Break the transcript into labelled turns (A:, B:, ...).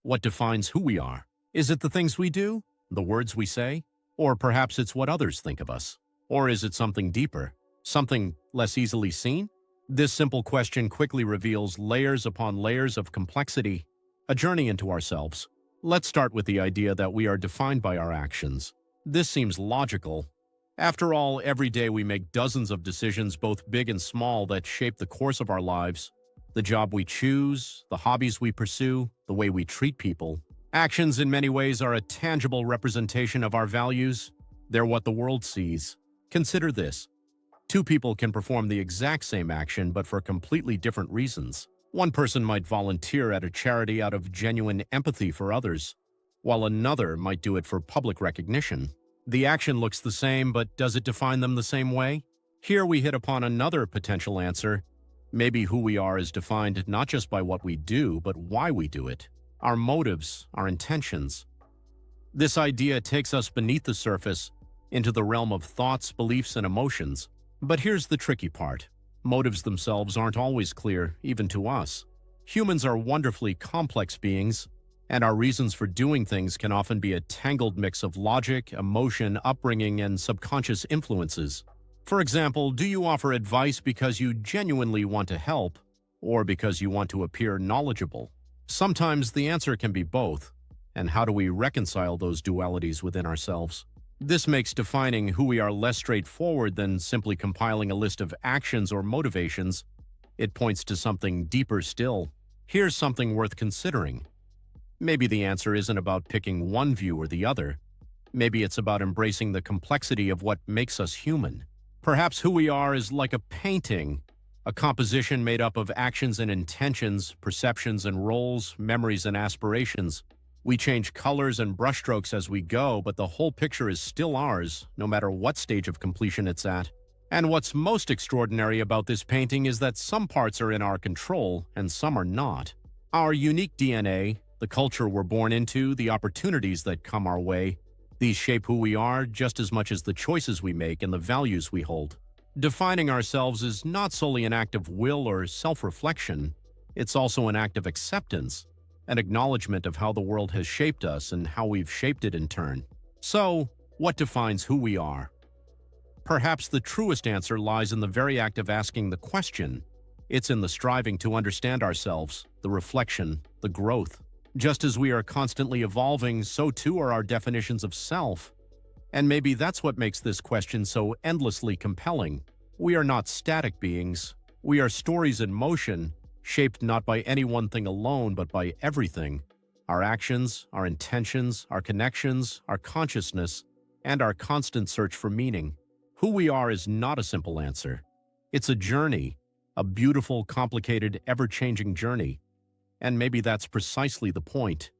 A: What defines who we are? Is it the things we do? The words we say? Or perhaps it's what others think of us? Or is it something deeper? Something less easily seen? This simple question quickly reveals layers upon layers of complexity, a journey into ourselves. Let's start with the idea that we are defined by our actions. This seems logical. After all, every day we make dozens of decisions, both big and small, that shape the course of our lives. The job we choose, the hobbies we pursue, the way we treat people. Actions in many ways are a tangible representation of our values. They're what the world sees. Consider this. Two people can perform the exact same action, but for completely different reasons. One person might volunteer at a charity out of genuine empathy for others, while another might do it for public recognition. The action looks the same, but does it define them the same way? Here we hit upon another potential answer. Maybe who we are is defined not just by what we do, but why we do it. Our motives, our intentions. This idea takes us beneath the surface, into the realm of thoughts, beliefs, and emotions. But here's the tricky part. Motives themselves aren't always clear, even to us. Humans are wonderfully complex beings, and our reasons for doing things can often be a tangled mix of logic, emotion, upbringing, and subconscious influences. For example, do you offer advice because you genuinely want to help, or because you want to appear knowledgeable? Sometimes the answer can be both, and how do we reconcile those dualities within ourselves? This makes defining who we are less straightforward than simply compiling a list of actions or motivations. It points to something deeper still. Here's something worth considering. Maybe the answer isn't about picking one view or the other. Maybe it's about embracing the complexity of what makes us human. Perhaps who we are is like a painting, a composition made up of actions and intentions, perceptions and roles, memories and aspirations. We change colors and brushstrokes as we go, but the whole picture is still ours, no matter what stage of completion it's at. And what's most extraordinary about this painting is that some parts are in our control and some are not. Our unique DNA, the culture we're born into, the opportunities that come our way, these shape who we are just as much as the choices we make and the values we hold. Defining ourselves is not solely an act of will or self-reflection. It's also an act of acceptance, an acknowledgement of how the world has shaped us and how we've shaped it in turn. So, what defines who we are? Perhaps the truest answer lies in the very act of asking the question. It's in the striving to understand ourselves, the reflection, the growth. Just as we are constantly evolving, so too are our definitions of self. And maybe that's what makes this question so endlessly compelling. We are not static beings. We are stories in motion, shaped not by any one thing alone, but by everything. Our actions, our intentions, our connections, our consciousness, and our constant search for meaning. Who we are is not a simple answer. It's a journey, a beautiful, complicated, ever-changing journey. And maybe that's precisely the point.